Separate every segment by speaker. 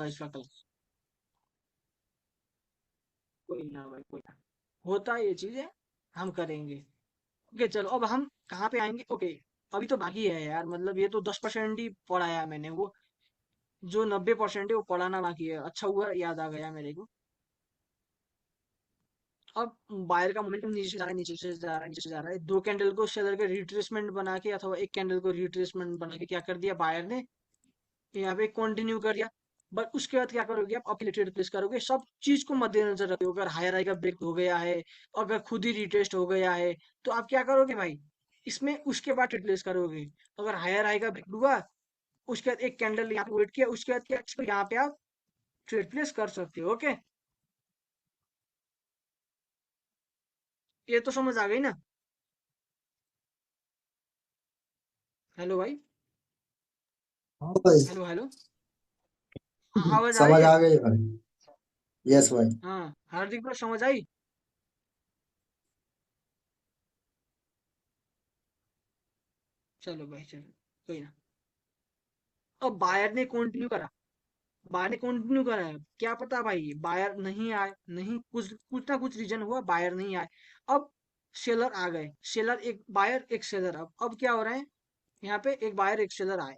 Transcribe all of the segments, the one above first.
Speaker 1: करूंगा इसका कल। कोई ना भाई, कोई ना, होता है ये चीजें, हम करेंगे। ओके चलो, अब हम कहाँ पे आएंगे? ओके, अभी तो बाकी है यार, मतलब ये तो 10% ही पढ़ाया मैंने, वो जो 90% है वो पढ़ाना बाकी है। अच्छा हुआ याद आ गया मेरे को। अब बायर का मोमेंटम नीचे से जा रहा है, नीचे से जा रहा है, नीचे से जा रहा है। दो कैंडल को सेलर के रिट्रेसमेंट बना के, अथवा एक कैंडल को रिट्रेसमेंट बना के क्या कर दिया बायर ने, यहाँ पे कंटिन्यू कर दिया। बट उसके बाद क्या करोगे आप? अपनी ट्रेड प्लेस करोगे, सब चीज को मद्देनजर रखते हो। अगर हायर हाई का ब्रेक हो गया है, अगर खुद ही रिटेस्ट हो गया है, तो आप क्या करोगे भाई? इसमें उसके बाद ट्रेड प्लेस करोगे। अगर हायर हाई का ब्रेक हुआ, उसके बाद एक कैंडल यहाँ पे वेट किया, उसके बाद क्या, इसको यहाँ पे आप ट्रेड प्लेस कर सकते हो। ओके, ये तो समझ आ गई ना? हेलो भाई।
Speaker 2: हाँ भाई।
Speaker 1: Hello hello. हाँ, आवाज आ रही
Speaker 2: समझ
Speaker 1: है?
Speaker 2: आ गई भाई। यस भाई।
Speaker 1: हाँ हार्दिक ब्रो, समझ आई? चलो भाई चलो, कोई ना। अब बायर ने कंटिन्यू करा, बायर ने कंटिन्यू करा है, क्या पता भाई बायर नहीं आए, नहीं, कुछ कुछ ना कुछ रीजन हुआ, बायर नहीं आए। अब सेलर आ गए, सेलर एक बायर एक सेलर। अब क्या हो रहा है? यहाँ पे एक बायर एक सेलर आए।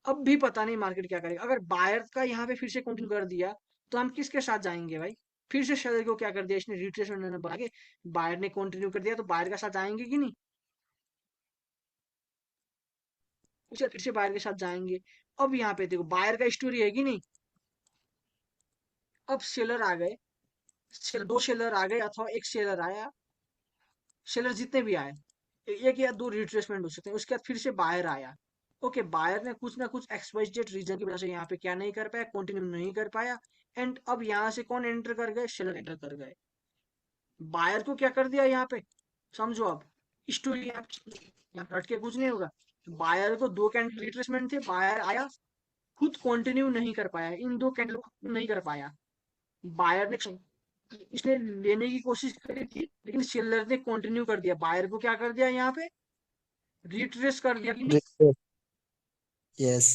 Speaker 1: अब भी पता नहीं मार्केट क्या करेगा। अगर बायर का यहाँ पे फिर से कंटिन्यू कर दिया, तो हम किसके साथ जाएंगे भाई? फिर से सेलर को क्या कर दिया इसने, रिट्रेसमेंट बना के बायर ने कंटिन्यू कर दिया, तो बायर के साथ जाएंगे कि नहीं? उसे फिर से बायर के साथ जाएंगे। अब यहाँ पे देखो बायर का स्टोरी है कि नहीं? अब सेलर आ गए, दो सेलर आ गए अथवा एक सेलर आया, सेलर जितने भी आए, एक या दो रिट्रेसमेंट हो सकते हैं। उसके बाद फिर से बायर आया। ओके, बायर ने कुछ ना कुछ एक्सवाइजेड रीजन की वजह से यहाँ पे क्या नहीं कर पाया, कंटिन्यू नहीं कर पाया। एंड अब यहाँ से कौन एंटर कर गए? सेलर एंटर कर गए। बायर को क्या कर दिया यहाँ पे? समझो अब स्टोरी, यहाँ हट के कुछ नहीं होगा। बायर को दो कैंडल रिट्रेसमेंट थे, बायर आया, खुद कंटिन्यू नहीं कर पाया, इन दो कैंडल को नहीं कर पाया। बायर ने इसने लेने की कोशिश करी थी, लेकिन सेलर ने कंटिन्यू कर दिया। बायर को क्या कर दिया यहाँ पे? रिट्रेस कर दिया कि नहीं?
Speaker 2: यस।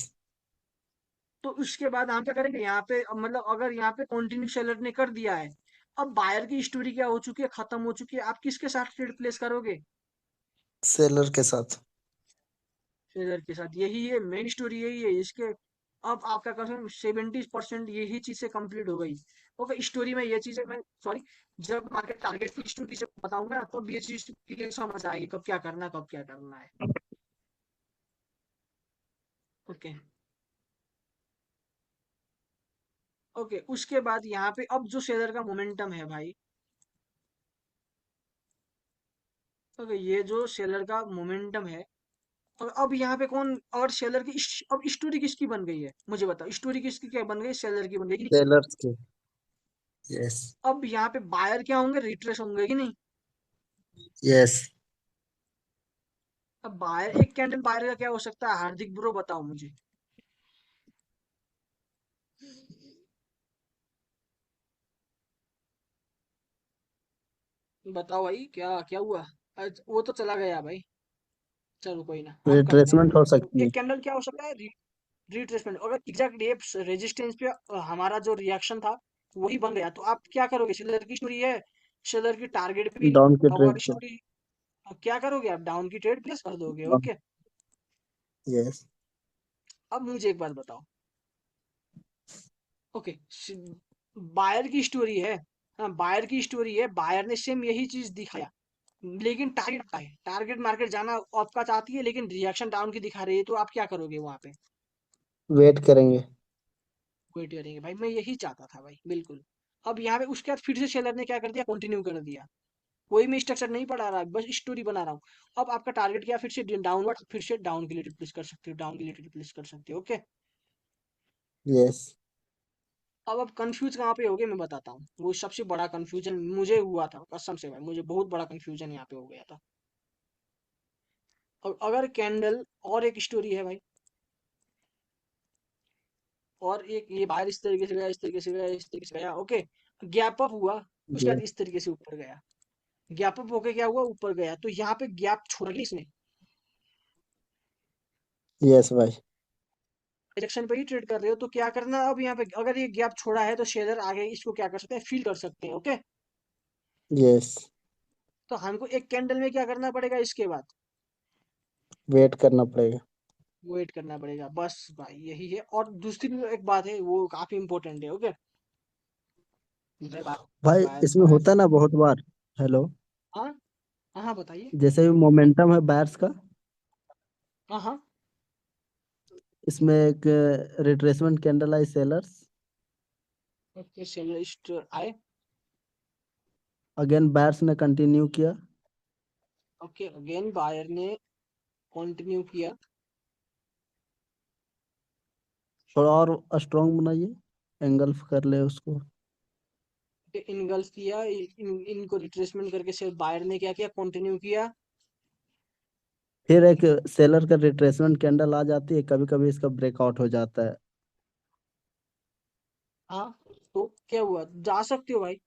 Speaker 1: तो उसके बाद हम क्या करेंगे यहाँ पे? मतलब अगर यहाँ पे कंटिन्यू सेलर ने कर दिया है, अब बायर की स्टोरी क्या हो चुकी है, खत्म हो चुकी है। आप किसके साथ ट्रेड प्लेस करोगे?
Speaker 2: सेलर के साथ।
Speaker 1: सेलर के साथ। यही है मेन स्टोरी, यही है इसके। अब आपका कसम 70% यही चीज से कंप्लीट हो गई। ओके, स्टोरी में ये चीजें मैं, सॉरी, जब मार्केट टारगेट की स्टोरी से बताऊंगा ना, तब ये चीज क्लियर समझ आएगी, कब क्या करना है, कब क्या करना है। ओके। ओके, उसके बाद यहाँ पे अब जो शेयर का मोमेंटम है भाई, ओके, ये जो सेलर का मोमेंटम है, और अब यहाँ पे कौन और सेलर की अब स्टोरी किसकी बन गई है? मुझे बताओ, स्टोरी किसकी क्या बन गई? सेलर की बन गई।
Speaker 2: सेलर्स के। यस।
Speaker 1: अब यहाँ पे बायर क्या होंगे? रिट्रेस होंगे कि नहीं?
Speaker 2: यस।
Speaker 1: अब बायर, एक कैंडल बायर का क्या हो सकता है? हार्दिक ब्रो बताओ मुझे। बताओ भाई, क्या क्या हुआ? वो तो चला गया भाई। चलो कोई ना, हम करते हैं।
Speaker 2: रिट्रेसमेंट हो
Speaker 1: तो
Speaker 2: सकती है।
Speaker 1: एक कैंडल क्या हो सकता है? रिट्रेसमेंट। अगर एग्जैक्ट रेजिस्टेंस पे हमारा जो रिएक्शन था वही बन गया, तो आप क्या करोगे? सेलर की स्टोरी है, सेलर की टारगेट पे
Speaker 2: डाउन के
Speaker 1: और
Speaker 2: ट्रेड पे।
Speaker 1: स्टोरी। क्या करोगे आप? डाउन की ट्रेड प्लेस कर दोगे। Okay,
Speaker 2: yes.
Speaker 1: अब मुझे एक बात बताओ। ओके, बायर की स्टोरी है, हाँ बायर की स्टोरी है, बायर ने सेम यही चीज दिखाया, लेकिन टारगेट का है, टारगेट मार्केट जाना आपका चाहती है, लेकिन रिएक्शन डाउन की दिखा रही है, तो आप क्या करोगे वहां पे?
Speaker 2: वेट करेंगे।
Speaker 1: वेट करेंगे भाई, मैं यही चाहता था भाई, बिल्कुल। अब यहाँ पे उसके बाद फिर से सेलर ने क्या कर दिया? कंटिन्यू कर दिया। कोई मैं स्ट्रक्चर नहीं पढ़ा रहा, बस स्टोरी बना रहा हूँ। अब आपका टारगेट क्या? फिर से डाउनवर्ड, फिर से डाउन के लिए रिप्लेस कर सकते हो, डाउन के लिए रिप्लेस कर सकते हो। Okay,
Speaker 2: yes.
Speaker 1: अब कंफ्यूज कहाँ पे हो गए मैं बताता हूँ। वो सबसे बड़ा कंफ्यूजन मुझे हुआ था, कसम से भाई, मुझे बहुत बड़ा कंफ्यूजन यहाँ पे हो गया था। और अगर कैंडल, और एक स्टोरी है भाई, और एक ये बाहर इस तरीके से गया, इस तरीके से गया, इस तरीके से गया। ओके, गैप अप हुआ, उसके बाद
Speaker 2: यस।
Speaker 1: इस तरीके से ऊपर गया। गैप अप होके क्या हुआ? ऊपर गया, तो यहाँ पे गैप छोड़ ली इसने।
Speaker 2: यस भाई।
Speaker 1: रिजेक्शन पे ही ट्रेड कर रहे हो तो क्या करना, अब यहाँ पे अगर ये गैप छोड़ा है तो शेयर आगे इसको क्या कर सकते हैं, फिल कर सकते हैं। Okay,
Speaker 2: yes.
Speaker 1: तो हमको एक कैंडल में क्या करना पड़ेगा, इसके बाद
Speaker 2: वेट करना पड़ेगा।
Speaker 1: वेट करना पड़ेगा, बस भाई यही है। और दूसरी भी एक बात है, वो काफी इंपॉर्टेंट है। ओके, जब आप
Speaker 2: भाई
Speaker 1: बायर
Speaker 2: इसमें
Speaker 1: बायर
Speaker 2: होता ना बहुत बार। हेलो।
Speaker 1: हाँ हाँ हाँ, बताइए।
Speaker 2: जैसे भी मोमेंटम है बायर्स का,
Speaker 1: हाँ हाँ,
Speaker 2: इसमें एक रिट्रेसमेंट कैंडल आई सेलर्स,
Speaker 1: ओके सेलरिस्ट आए।
Speaker 2: अगेन बायर्स ने कंटिन्यू किया।
Speaker 1: ओके, अगेन बायर ने कंटिन्यू किया।
Speaker 2: थोड़ा और स्ट्रॉन्ग बनाइए, एंगल्फ कर ले उसको।
Speaker 1: इनगल्फ किया, इनको रिट्रेसमेंट करके सिर्फ बायर ने क्या किया, कंटिन्यू किया।
Speaker 2: फिर एक सेलर का रिट्रेसमेंट कैंडल आ जाती है, कभी कभी इसका ब्रेकआउट हो जाता है।
Speaker 1: हाँ, तो क्या हुआ, जा सकते हो भाई,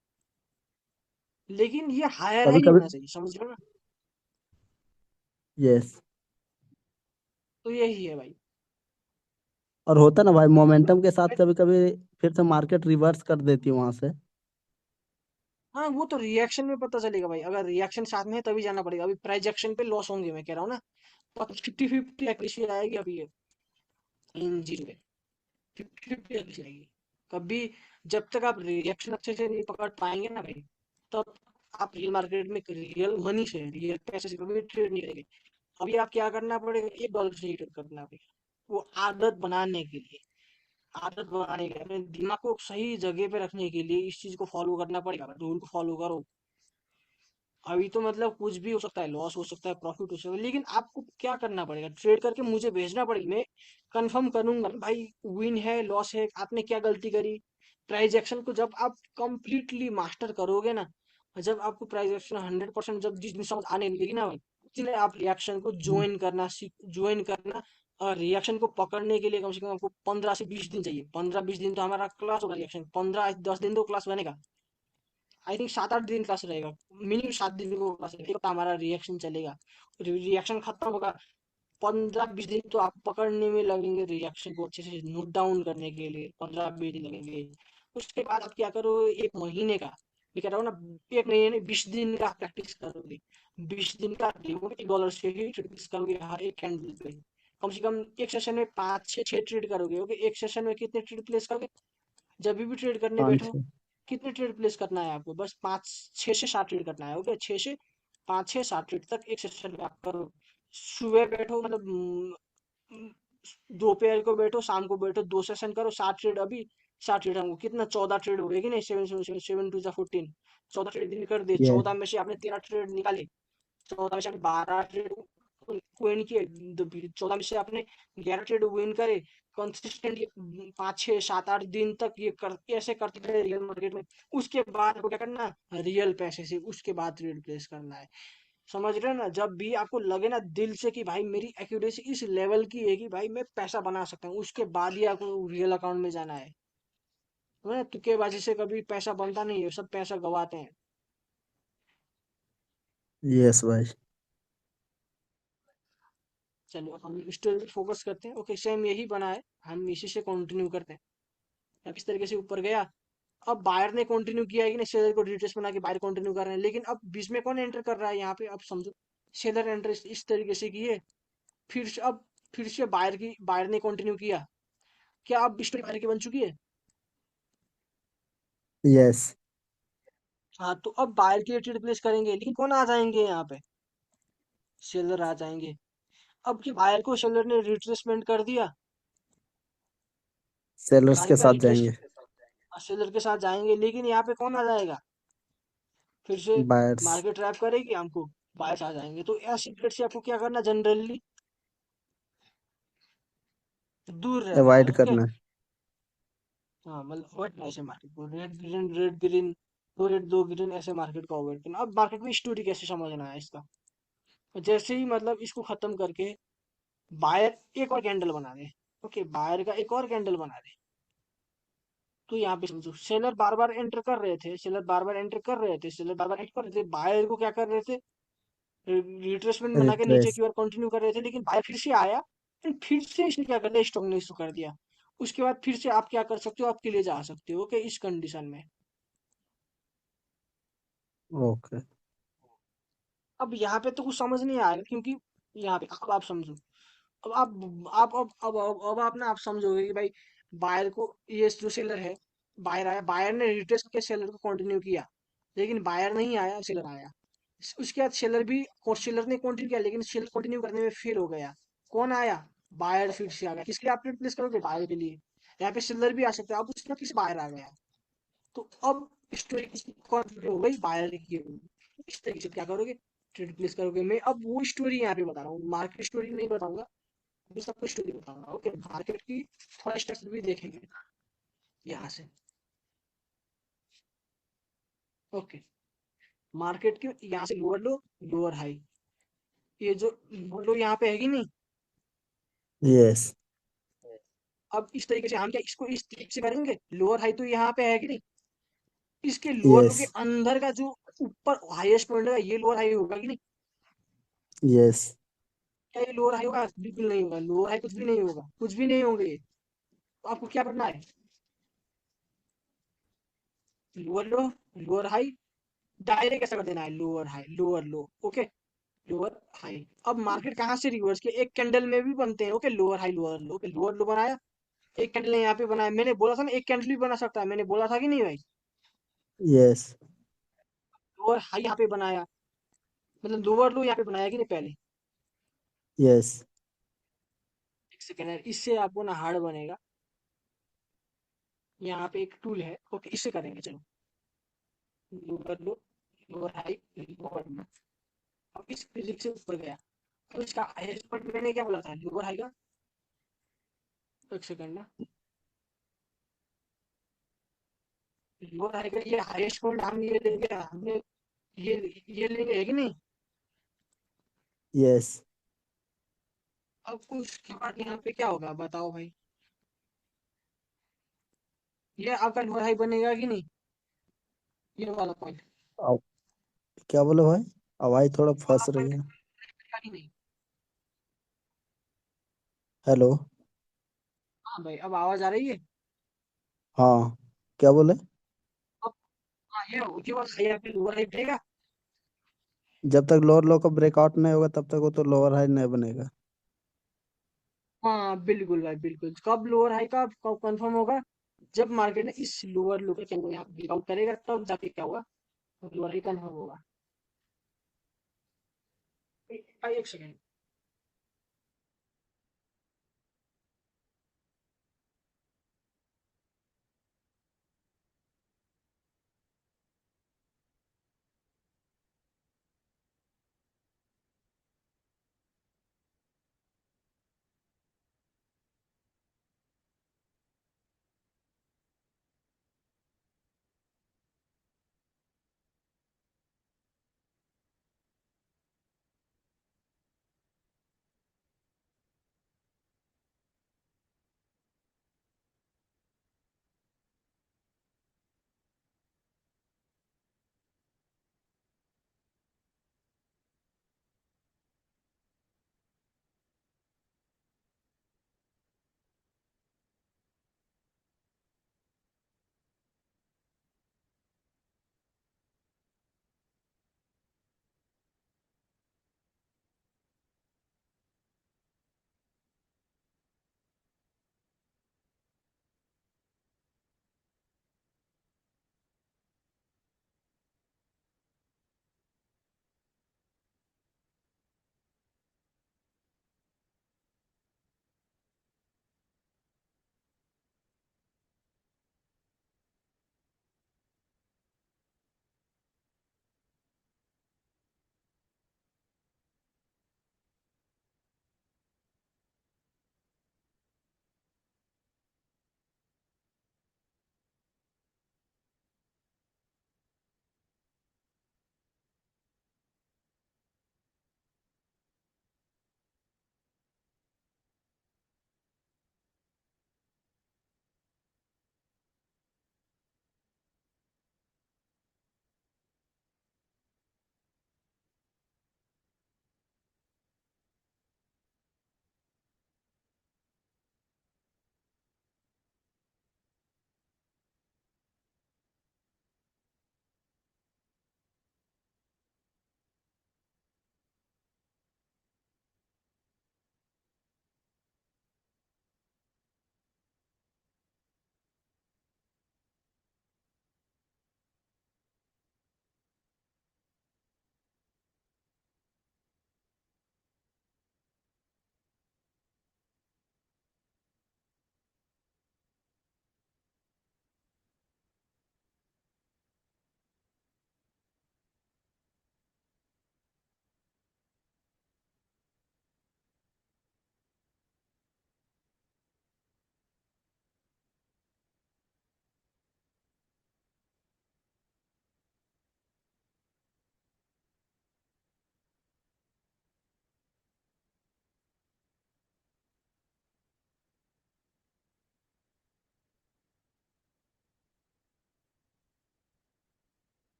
Speaker 1: लेकिन ये हायर
Speaker 2: कभी
Speaker 1: हाई नहीं
Speaker 2: कभी।
Speaker 1: होना चाहिए, समझ रहे हो ना।
Speaker 2: यस।
Speaker 1: तो यही है भाई।
Speaker 2: और होता ना भाई मोमेंटम के साथ कभी कभी फिर से मार्केट रिवर्स कर देती है वहां से।
Speaker 1: हाँ, वो तो रिएक्शन में पता चलेगा भाई, अगर रिएक्शन साथ में है तभी जाना पड़ेगा। अभी प्राइस एक्शन पे लॉस होंगे, मैं कह रहा हूँ ना। तो 50-50 एक्रेसी आएगी अभी ये इन जीरो पे, 50-50 एक्रेसी आएगी। कभी जब तक आप रिएक्शन अच्छे से नहीं पकड़ पाएंगे ना भाई, तब आप रियल मार्केट में रियल मनी से, रियल पैसे से कभी ट्रेड नहीं करेंगे। अभी आप क्या करना पड़ेगा, $1 से ही ट्रेड करना पड़ेगा, वो आदत बनाने के लिए। आदत बनाने के लिए, अपने दिमाग को सही जगह पे रखने के लिए इस चीज को फॉलो करना पड़ेगा, रूल को फॉलो करो। अभी तो मतलब कुछ भी हो सकता है, लॉस हो सकता है, प्रॉफिट हो सकता है, लेकिन आपको क्या करना पड़ेगा, ट्रेड करके मुझे भेजना पड़ेगा, मैं कंफर्म करूंगा भाई विन है लॉस है, आपने क्या गलती करी। प्राइस एक्शन को जब आप कंप्लीटली मास्टर करोगे ना, जब आपको प्राइस एक्शन 100% जब जिस दिन समझ आने लगेगी ना भाई, उसी दिन आप रिएक्शन को
Speaker 2: हम्म।
Speaker 1: ज्वाइन करना। और रिएक्शन को पकड़ने के लिए कम से कम आपको 15 से 20 दिन चाहिए। 15-20 दिन तो हमारा क्लास होगा, रिएक्शन 15-10 दिन तो क्लास बनेगा। आई थिंक 7-8 दिन क्लास रहेगा, मिनिमम 7 दिन को क्लास रहेगा, तो हमारा रिएक्शन चलेगा। रिएक्शन खत्म होगा, 15-20 दिन तो आप पकड़ने में लगेंगे, रिएक्शन को अच्छे से नोट डाउन करने के लिए 15-20 दिन लगेंगे। उसके बाद आप क्या करो, 1 महीने का, मैं कह रहा हूँ ना, 1 महीने 20 दिन का प्रैक्टिस करोगे। 20 दिन का $1 से ही प्रैक्टिस करोगे हर एक कैंडल पे। कम से कम एक सेशन में 5 से 6 ट्रेड करोगे। ओके, एक सेशन में कितने ट्रेड प्लेस करोगे, जब भी ट्रेड करने
Speaker 2: पाँच
Speaker 1: बैठो,
Speaker 2: छः।
Speaker 1: कितने ट्रेड प्लेस करना है आपको, बस 5 6 से 7 ट्रेड करना है। ओके, 5 से 7 ट्रेड तक एक सेशन में आप करो। सुबह बैठो, मतलब दोपहर को बैठो, शाम को बैठो, 2 सेशन करो, 7 ट्रेड अभी, 7 ट्रेड हमको कितना, 14 ट्रेड हो गए कि नहीं, 7 7 7 7 2 14, 14 ट्रेड दिन कर दिए,
Speaker 2: यस।
Speaker 1: 14 में से आपने 13 ट्रेड निकाले, 14 में से आपने 12 ट्रेड विन किए, 14 में से आपने 11 ट्रेड विन करे। कंसिस्टेंटली 5 6 7 8 दिन तक ये कर, ऐसे करते रहे रियल मार्केट में। उसके बाद आपको क्या करना है, रियल पैसे से उसके बाद ट्रेड प्लेस करना है। समझ रहे हो ना, जब भी आपको लगे ना दिल से कि भाई मेरी एक्यूरेसी इस लेवल की है कि भाई मैं पैसा बना सकता हूँ, उसके बाद ही आपको रियल अकाउंट में जाना है। समझे? तुक्केबाजी से कभी पैसा बनता नहीं है, सब पैसा गवाते हैं।
Speaker 2: यस भाई।
Speaker 1: चलो हम इस पे फोकस करते हैं। ओके, सेम यही बना है, हम इसी से कंटिन्यू करते हैं। अब इस तरीके से ऊपर गया, अब बायर ने कंटिन्यू किया है कि नहीं, सेलर को रिट्रेस बना के बायर कंटिन्यू कर रहे हैं, लेकिन अब बीच में कौन एंटर कर रहा है यहाँ पे, अब समझो। सेलर एंटर इस तरीके से किए, फिर से अब फिर से बायर ने कंटिन्यू किया। क्या अब स्टोरी बायर की बन चुकी है।
Speaker 2: यस।
Speaker 1: हाँ, तो अब बायर की रेट रिप्लेस करेंगे, लेकिन कौन आ जाएंगे यहाँ पे, सेलर आ जाएंगे। अब कि बायर को सेलर ने रिट्रेसमेंट कर दिया,
Speaker 2: सेलर्स
Speaker 1: बायर
Speaker 2: के
Speaker 1: का
Speaker 2: साथ
Speaker 1: रिट्रेस
Speaker 2: जाएंगे।
Speaker 1: सेलर के साथ जाएंगे, लेकिन यहाँ पे कौन आ जाएगा, फिर से
Speaker 2: बायर्स।
Speaker 1: मार्केट ट्रैप करेगी हमको, बायर्स आ जाएंगे। तो ऐसी ट्रेड से आपको क्या करना, जनरली दूर रहना है।
Speaker 2: अवॉइड
Speaker 1: ओके,
Speaker 2: करना है।
Speaker 1: हाँ, मतलब अवॉइड करना है ऐसे मार्केट को, रेड ग्रीन, दो रेड दो ग्रीन, ऐसे मार्केट को अवॉइड करना। अब मार्केट में स्टोरी कैसे समझना है इसका, जैसे ही मतलब इसको खत्म करके बायर एक और कैंडल बना दे। ओके, बायर का एक और कैंडल बना दे, तो यहाँ पे समझो, सेलर बार बार एंटर कर रहे थे, सेलर बार बार एंटर कर रहे थे, सेलर बार बार एंटर कर रहे थे, बायर को क्या कर रहे थे, रिट्रेसमेंट बना के नीचे
Speaker 2: रिट्रेस।
Speaker 1: की ओर कंटिन्यू कर रहे थे, लेकिन बायर फिर से आया, एंड फिर से इसने क्या कर दिया, स्टॉक ने इशू कर दिया। उसके बाद फिर से आप क्या कर सकते हो, आप किले जा सकते हो, ओके, इस कंडीशन में।
Speaker 2: ओके।
Speaker 1: अब यहाँ पे तो कुछ समझ नहीं आएगा, क्योंकि यहाँ पे अब आप समझो। अब आप अब आप ना आप समझोगे कि भाई बायर को, ये जो सेलर है, बायर आया, बायर ने रिट्रेस करके सेलर को कंटिन्यू किया, लेकिन बायर नहीं आया, सेलर आया। उसके बाद सेलर भी, सेलर ने कंटिन्यू किया, लेकिन सेलर कंटिन्यू करने में फेल हो गया। कौन आया? बायर फिर से आ गया। किसके लिए आप रिप्लेस करोगे? बायर के लिए। यहाँ पे सेलर भी आ सकता है, अब उसके बाद किसी बायर आ गया। तो अब स्टोरी किसकी कौन सी हो गई? बायर की हो गई। इस तरीके से क्या करोगे? ट्रेड प्लेस करोगे। मैं अब वो स्टोरी यहाँ पे बता रहा हूँ, मार्केट स्टोरी नहीं बताऊंगा, मैं सबको स्टोरी बताऊंगा, ओके। मार्केट की थोड़ा स्ट्रक्चर भी देखेंगे यहाँ से, ओके। मार्केट की यहाँ से लोअर लो, लोअर हाई, ये जो लोअर लो यहाँ पे है कि नहीं?
Speaker 2: यस।
Speaker 1: अब इस तरीके से हम क्या इसको इस तरीके से करेंगे, लोअर हाई तो यहाँ पे है कि नहीं? इसके लोअर लो
Speaker 2: यस।
Speaker 1: के अंदर का जो ऊपर हाईएस्ट पॉइंट है, ये लोअर हाई होगा कि नहीं?
Speaker 2: यस।
Speaker 1: क्या ये लोअर हाई होगा? बिल्कुल नहीं होगा। लोअर हाई कुछ भी नहीं होगा, कुछ भी नहीं होंगे ये। तो आपको क्या करना है? लोअर लो, लोअर हाई, डायरेक्ट ऐसा कर देना है, लोअर हाई, लोअर लो, ओके। Lower high. अब मार्केट कहाँ से रिवर्स किया? एक कैंडल में भी बनते हैं, ओके। लोअर हाई, लोअर लो, ओके। लोअर लो बनाया, एक कैंडल यहाँ पे बनाया। मैंने बोला था ना, एक कैंडल भी बना सकता है, मैंने बोला था कि नहीं भाई?
Speaker 2: यस।
Speaker 1: लोअर हाई यहाँ पे बनाया, मतलब लोअर लो यहाँ पे बनाया कि नहीं पहले?
Speaker 2: यस।
Speaker 1: एक सेकेंड है, इससे आपको ना हार्ड बनेगा। यहाँ पे एक टूल है, ओके, इससे करेंगे, चलो। लोअर लो, लोअर हाई, लोअर लो। अब इस फिजिक्स से ऊपर गया। अब इसका हाईएस्ट पॉइंट मैंने क्या बोला था, लोअर हाई का? एक सेकेंड ना, लोअर हाई का ये हाईएस्ट पॉइंट हम ये लेंगे, हमने ये लेंगे है कि नहीं?
Speaker 2: यस।
Speaker 1: अब उसके बाद यहाँ पे क्या होगा बताओ भाई? ये आपका लोअर हाई बनेगा कि नहीं, ये वाला पॉइंट?
Speaker 2: अब क्या बोले भाई? आवाज थोड़ा
Speaker 1: वाला
Speaker 2: फंस रही
Speaker 1: पॉइंट
Speaker 2: है।
Speaker 1: बनेगा कि नहीं?
Speaker 2: हेलो।
Speaker 1: हाँ भाई, अब आवाज आ रही है?
Speaker 2: हाँ, क्या बोले?
Speaker 1: अब हाँ, ये वाला हाई, यहाँ पे लोअर हाई बनेगा।
Speaker 2: जब तक लोअर लो का ब्रेकआउट नहीं होगा तब तक वो तो लोअर हाई नहीं बनेगा।
Speaker 1: हाँ बिल्कुल भाई, बिल्कुल। कब लोअर हाई का कब कंफर्म होगा? जब मार्केट ने इस लोअर लो का कैंडल यहाँ ब्रेकआउट करेगा, तब जाके क्या होगा, लोअर हाई कंफर्म होगा। भाई एक सेकेंड।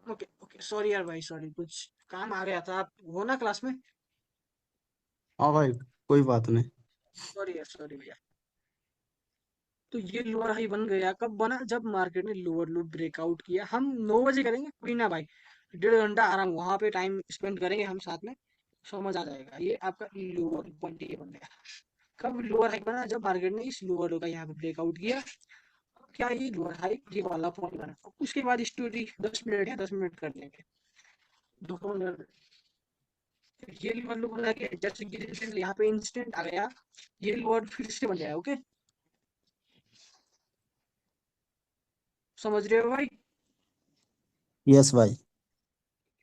Speaker 1: ओके ओके, सॉरी यार भाई, सॉरी, कुछ काम आ गया था। आप हो ना क्लास में?
Speaker 2: हाँ भाई, कोई बात नहीं।
Speaker 1: सॉरी यार, सॉरी भैया। तो ये लोअर हाई बन गया कब बना? जब मार्केट ने लोअर लो ब्रेकआउट किया। हम 9 बजे करेंगे, कोई ना भाई। 1.5 घंटा आराम वहां पे टाइम स्पेंड करेंगे हम साथ में। समझ आ जाएगा। ये आपका लोअर पॉइंट ये बन गया। कब लोअर हाई बना? जब मार्केट ने इस लोअर लो का यहाँ पे ब्रेकआउट किया। क्या ये लोअर हाई ये वाला पॉइंट बना? उसके बाद स्टोरी 10 मिनट या 10 मिनट कर लेंगे। दोनों ये लोअर लो बना के जैसे कि recently यहाँ पे इंस्टेंट आ गया। ये लोअर फिर से बन जाएगा। ओके, समझ रहे हो भाई?
Speaker 2: यस भाई।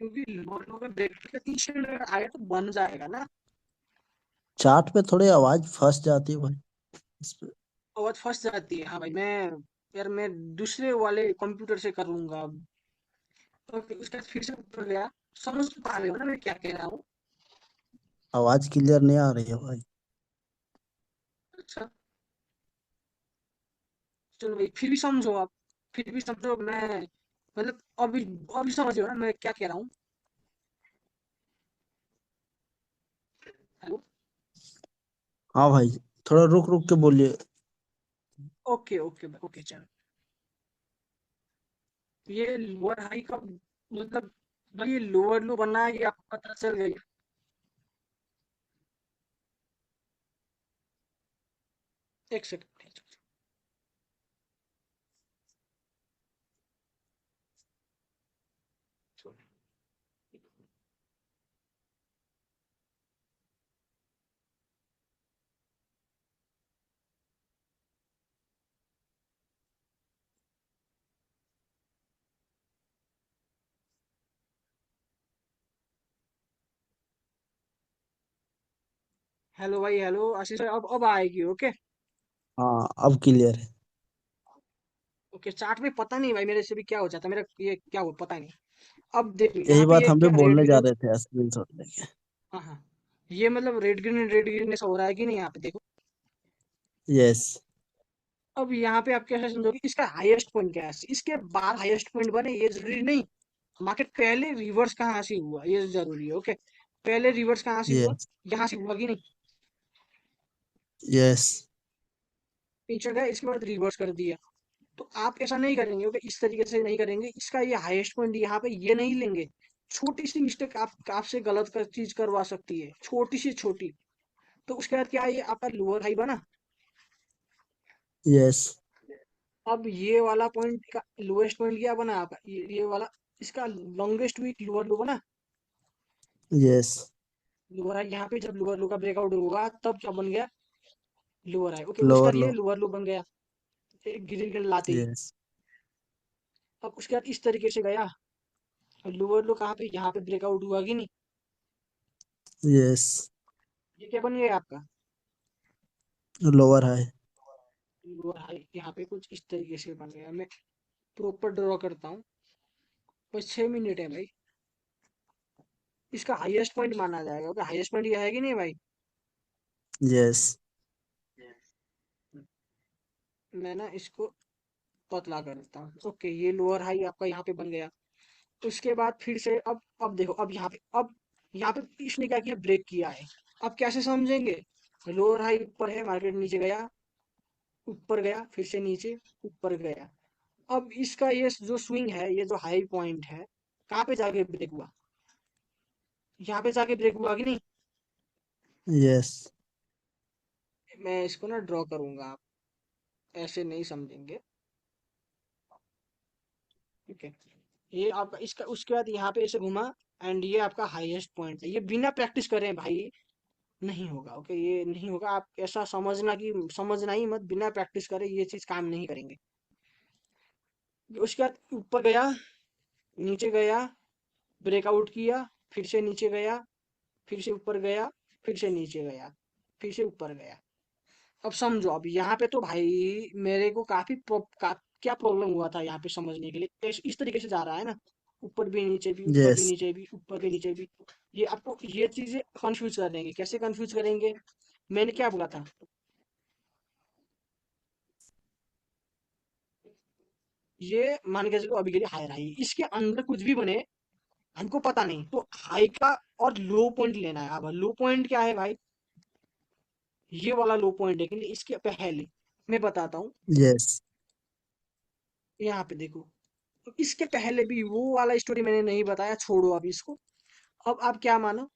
Speaker 1: क्योंकि लोअर लो में ब्रेक का 30 मिनट अगर आया तो बन जाएगा ना।
Speaker 2: चार्ट पे थोड़ी आवाज फंस जाती है भाई इस पे।
Speaker 1: आवाज फंस जाती है। हाँ भाई, मैं यार मैं दूसरे वाले कंप्यूटर से कर लूंगा अब। तो फिर उसके बाद फिर से ऊपर गया। समझ तो पा रहे हो ना मैं क्या कह रहा हूँ?
Speaker 2: आवाज क्लियर नहीं आ रही है भाई।
Speaker 1: अच्छा, चलो भाई, फिर भी समझो आप। फिर भी समझो, मैं मतलब अभी अभी समझ रहे हो ना मैं क्या कह रहा हूँ? हेलो।
Speaker 2: हाँ भाई, थोड़ा रुक रुक के बोलिए।
Speaker 1: ओके ओके ओके, चलो। ये लोअर हाई का मतलब भाई, ये लोअर लो बनना है, ये आपको पता चल गई। एक सेकंड। हेलो भाई, हेलो आशीष भाई, अब आएगी। ओके
Speaker 2: हाँ, अब क्लियर है।
Speaker 1: ओके। चार्ट में पता नहीं भाई मेरे से भी क्या हो जाता है, मेरा ये क्या हुआ पता नहीं। अब देखो
Speaker 2: यही
Speaker 1: यहाँ पे
Speaker 2: बात
Speaker 1: ये
Speaker 2: हम भी
Speaker 1: क्या रेड
Speaker 2: बोलने जा
Speaker 1: ग्रीन।
Speaker 2: रहे थे, स्क्रीनशॉट लेके।
Speaker 1: हाँ हाँ, ये मतलब रेड ग्रीन ऐसा हो रहा है कि नहीं यहाँ पे देखो।
Speaker 2: यस।
Speaker 1: अब यहाँ पे आप कैसे समझोगे इसका हाईएस्ट पॉइंट क्या है? इसके बाद हाईएस्ट पॉइंट बने ये जरूरी नहीं। मार्केट पहले रिवर्स कहाँ से हुआ ये जरूरी है। ओके, पहले रिवर्स कहाँ से हुआ?
Speaker 2: यस।
Speaker 1: यहाँ से हुआ कि नहीं?
Speaker 2: यस।
Speaker 1: पीछे गए, इसके बाद रिवर्स कर दिया। तो आप ऐसा नहीं करेंगे। ओके, इस तरीके से नहीं करेंगे। इसका ये हाईएस्ट पॉइंट यहाँ पे ये नहीं लेंगे। छोटी सी मिस्टेक आप आपसे गलत चीज करवा सकती है, छोटी सी छोटी। तो उसके बाद क्या, ये आपका लोअर हाई बना।
Speaker 2: यस।
Speaker 1: अब ये वाला पॉइंट का लोएस्ट पॉइंट क्या बना आपका? ये वाला इसका लॉन्गेस्ट वीक लोअर लो बना।
Speaker 2: यस।
Speaker 1: लोअर हाई यहाँ पे जब लोअर लो का ब्रेकआउट होगा तब क्या बन गया? Lower high. ओके, उसके
Speaker 2: लोअर
Speaker 1: बाद ये
Speaker 2: लो।
Speaker 1: लोअर लो बन गया एक गिर लाते ही।
Speaker 2: यस।
Speaker 1: अब उसके बाद इस तरीके से गया। लोअर लो कहाँ पे? यहाँ पे ब्रेकआउट हुआ कि नहीं?
Speaker 2: यस।
Speaker 1: ये क्या बन गया आपका?
Speaker 2: Lower high.
Speaker 1: लोअर हाई यहाँ पे कुछ इस तरीके से बन गया। मैं प्रॉपर ड्रॉ करता हूँ। बस 6 मिनट है भाई। इसका हाईएस्ट पॉइंट माना जाएगा। ओके, हाईएस्ट पॉइंट ये है कि नहीं भाई?
Speaker 2: यस।
Speaker 1: मैं ना इसको पतला कर देता हूँ। ओके, ये लोअर हाई आपका यहाँ पे बन गया। उसके बाद फिर से अब देखो, अब यहाँ पे इसने क्या किया? ब्रेक किया है। अब कैसे समझेंगे? लोअर हाई ऊपर है, मार्केट नीचे गया, ऊपर गया, फिर से नीचे, ऊपर गया। अब इसका ये जो स्विंग है, ये जो हाई पॉइंट है, कहाँ पे जाके ब्रेक हुआ? यहाँ पे जाके ब्रेक हुआ कि नहीं?
Speaker 2: यस।
Speaker 1: मैं इसको ना ड्रॉ करूंगा, आप ऐसे नहीं समझेंगे। ठीक है, ये आपका इसका उसके बाद यहाँ पे ऐसे घुमा। एंड ये आपका हाईएस्ट पॉइंट है। ये बिना प्रैक्टिस करें भाई नहीं होगा। ओके, ये नहीं होगा। आप ऐसा समझना कि समझना ही मत, बिना प्रैक्टिस करे ये चीज काम नहीं करेंगे। उसके बाद ऊपर गया, नीचे गया, ब्रेकआउट किया, फिर से नीचे गया, फिर से ऊपर गया, फिर से नीचे गया, फिर से ऊपर गया। अब समझो, अब यहाँ पे तो भाई मेरे को क्या प्रॉब्लम हुआ था यहाँ पे समझने के लिए। इस तरीके से जा रहा है ना, ऊपर भी नीचे भी, ऊपर भी
Speaker 2: यस।
Speaker 1: नीचे भी, ऊपर भी नीचे भी। ये आपको ये चीजें कंफ्यूज कर देंगे। कैसे कंफ्यूज करेंगे? मैंने क्या बोला था? ये मान के चलो अभी के लिए हायर हाई, इसके अंदर कुछ भी बने हमको पता नहीं, तो हाई का और लो पॉइंट लेना है। अब लो पॉइंट क्या है भाई, ये वाला लो पॉइंट है कि नहीं, इसके पहले मैं बताता हूँ।
Speaker 2: यस।
Speaker 1: यहाँ पे देखो, तो इसके पहले भी वो वाला स्टोरी मैंने नहीं बताया, छोड़ो अभी इसको। अब आप क्या मानो,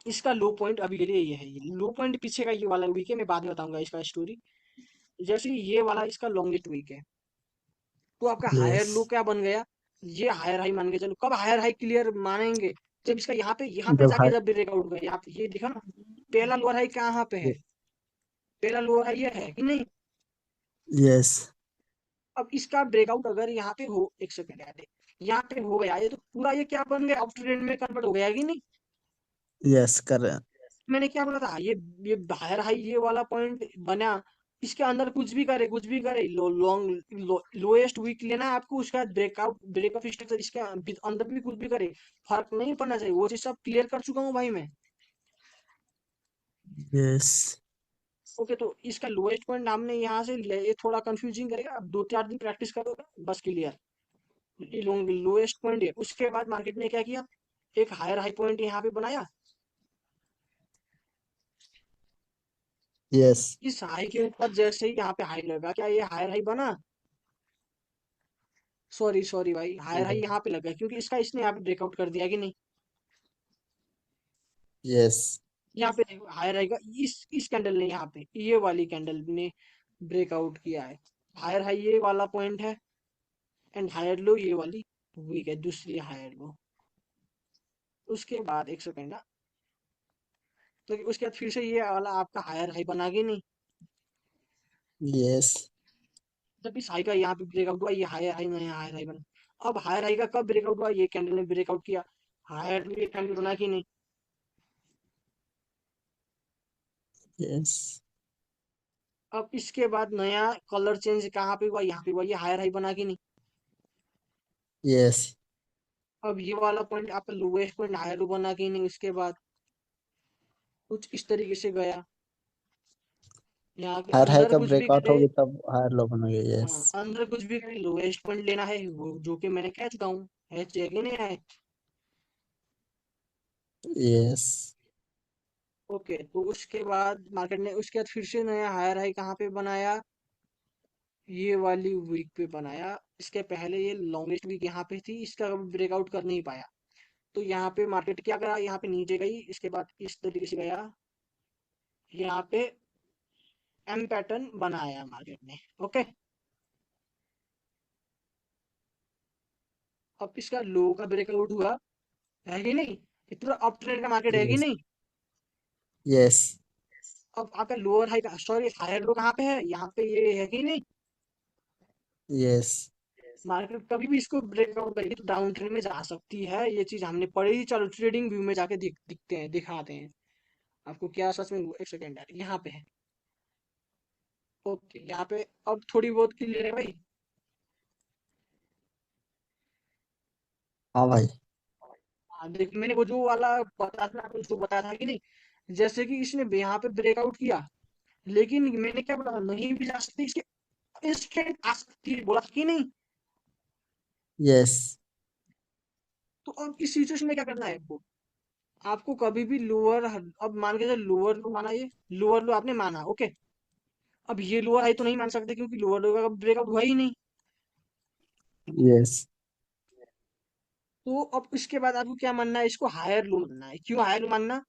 Speaker 1: इसका लो पॉइंट अभी के लिए ये है, ये लो पॉइंट पीछे का ये वाला वीक है, मैं बाद में बताऊंगा इसका स्टोरी। जैसे ये वाला इसका लॉन्गेस्ट वीक है, तो आपका हायर
Speaker 2: यस।
Speaker 1: लो क्या बन गया, ये हायर हाई मान के चलो। कब हायर हाई क्लियर मानेंगे, जब इसका यहाँ पे
Speaker 2: जब
Speaker 1: जाके
Speaker 2: हाई।
Speaker 1: जब ब्रेकआउट गया, यहाँ पे ये दिखा ना, पहला लोअर हाई कहाँ पे है, पहला लोअर हाई ये है कि नहीं।
Speaker 2: यस।
Speaker 1: अब इसका ब्रेकआउट अगर यहाँ पे हो, एक सेकंड यार, यहाँ पे हो गया ये, तो पूरा ये क्या बन गया, अप ट्रेंड में कन्वर्ट हो गया कि नहीं।
Speaker 2: यस कर रहे हैं।
Speaker 1: मैंने क्या बोला था, ये हायर हाई ये वाला पॉइंट बना, इसके अंदर कुछ भी करे, लोएस्ट वीक लेना है आपको, उसका ब्रेकआउट स्ट्रक्चर इसके अंदर भी कुछ भी करे, फर्क नहीं पड़ना चाहिए, वो चीज सब क्लियर कर चुका हूँ भाई मैं।
Speaker 2: यस।
Speaker 1: ओके, तो इसका लोएस्ट पॉइंट नाम ने यहाँ से ये थोड़ा कंफ्यूजिंग करेगा, अब 2-4 दिन प्रैक्टिस करोगे बस क्लियर। ये लोएस्ट पॉइंट है, उसके बाद मार्केट ने क्या किया, एक हायर हाई पॉइंट यहाँ पे बनाया।
Speaker 2: यस।
Speaker 1: इस हाई के ऊपर जैसे ही यहाँ पे हाई लगा, क्या ये हायर हाई बना, सॉरी सॉरी भाई, हायर हाई यहाँ पे लगा, क्योंकि इसने यहाँ पे ब्रेकआउट कर दिया कि नहीं।
Speaker 2: यस।
Speaker 1: यहाँ पे देखो हायर हाई का, इस कैंडल ने, यहाँ पे ये वाली कैंडल ने ब्रेकआउट किया है। हायर हाई ये वाला पॉइंट है, एंड हायर लो ये वाली वीक है, दूसरी हायर लो। उसके बाद एक सेकेंड, तो उसके बाद फिर से ये वाला आपका हायर हाई बना कि नहीं।
Speaker 2: यस।
Speaker 1: जब इस हाई का यहाँ पे ब्रेकआउट हुआ, ये हायर हाई नया हायर हाई बना। अब हायर हाई का कब ब्रेकआउट हुआ, ये कैंडल ने ब्रेकआउट किया, हायर ये कैंडल बना कि नहीं।
Speaker 2: यस।
Speaker 1: अब इसके बाद नया कलर चेंज कहाँ पे हुआ, यहाँ पे हुआ, ये हायर हाई बना कि नहीं।
Speaker 2: यस।
Speaker 1: अब ये वाला पॉइंट आपका लोएस्ट पॉइंट हायर लो बना कि नहीं, उसके बाद कुछ इस तरीके से गया, यहाँ के
Speaker 2: हर हाई
Speaker 1: अंदर
Speaker 2: का
Speaker 1: कुछ भी
Speaker 2: ब्रेकआउट
Speaker 1: करे।
Speaker 2: होगी तब हायर लो बनेंगे। यस।
Speaker 1: हाँ, अंदर कुछ भी करे, लोएस्ट पॉइंट लेना है वो, जो कि मैंने कह चुका हूँ, है चेक ही नहीं है।
Speaker 2: यस।
Speaker 1: ओके, तो उसके बाद मार्केट ने उसके बाद फिर से नया हायर हाई कहाँ पे बनाया, ये वाली वीक पे बनाया। इसके पहले ये लॉन्गेस्ट वीक यहाँ पे थी, इसका कभी ब्रेकआउट कर नहीं पाया, तो यहाँ पे मार्केट क्या करा, यहाँ पे नीचे गई, इसके बाद इस तरीके से गया, यहाँ पे एम पैटर्न बनाया मार्केट ने। ओके, अब इसका लो का ब्रेकआउट हुआ, है कि नहीं, ये पूरा अप ट्रेंड का मार्केट है कि
Speaker 2: यस।
Speaker 1: नहीं।
Speaker 2: यस।
Speaker 1: अब आपका लोअर हाई का, सॉरी हायर लो कहाँ पे है, यहाँ पे ये है कि नहीं।
Speaker 2: यस।
Speaker 1: मार्केट कभी भी इसको ब्रेकआउट करेगी तो डाउन ट्रेंड में जा सकती है, ये चीज हमने पढ़ी। चलो ट्रेडिंग व्यू में जाके दिखते हैं, दिखाते हैं आपको क्या सच में हुआ। एक सेकेंड यार, यहाँ पे है। ओके, यहाँ पे अब थोड़ी बहुत क्लियर है भाई।
Speaker 2: हाँ भाई।
Speaker 1: हाँ देख, मैंने वो जो वाला बताया था आपको, उसको बताया था कि नहीं, जैसे कि इसने यहाँ पे ब्रेकआउट किया, लेकिन मैंने क्या बोला, नहीं भी जा सकती, इसके इंस्टेंट आ सकती है, बोला कि नहीं।
Speaker 2: यस।
Speaker 1: तो अब इस सिचुएशन में क्या करना है आपको, आपको कभी भी लोअर, अब मान के चलो लोअर लो माना, ये लोअर लो आपने माना, ओके। अब ये लोअर हाई तो नहीं मान सकते, क्योंकि लोअर लो का ब्रेकआउट हुआ ही नहीं।
Speaker 2: यस।
Speaker 1: तो अब इसके बाद आपको क्या मानना है, इसको हायर लो मानना है। क्यों हायर लो मानना,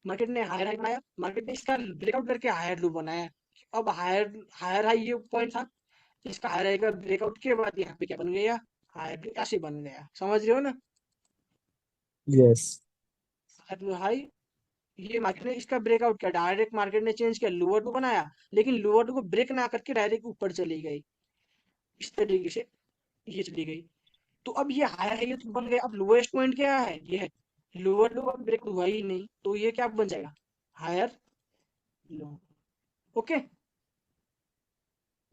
Speaker 1: मार्केट ने हायर हाई बनाया, मार्केट ने इसका ब्रेकआउट करके हायर लो बनाया। अब हायर हायर हाई ये पॉइंट था, इसका हायर हाई का ब्रेकआउट के बाद यहाँ पे क्या बन गया, हायर ऐसे बन गया, समझ रहे हो ना।
Speaker 2: यस।
Speaker 1: हायर हाई, ये मार्केट ने इसका ब्रेकआउट किया, डायरेक्ट मार्केट ने चेंज किया, लोअर टू बनाया, लेकिन लोअर टू को ब्रेक ना करके डायरेक्ट ऊपर चली गई, इस तरीके से ये चली गई। तो अब ये हायर है, ये तो बन गया। अब लोएस्ट पॉइंट क्या है, ये है लोअर लो, अब ब्रेक हुआ ही नहीं, तो ये क्या बन जाएगा, हायर लो। ओके,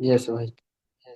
Speaker 2: यस भाई।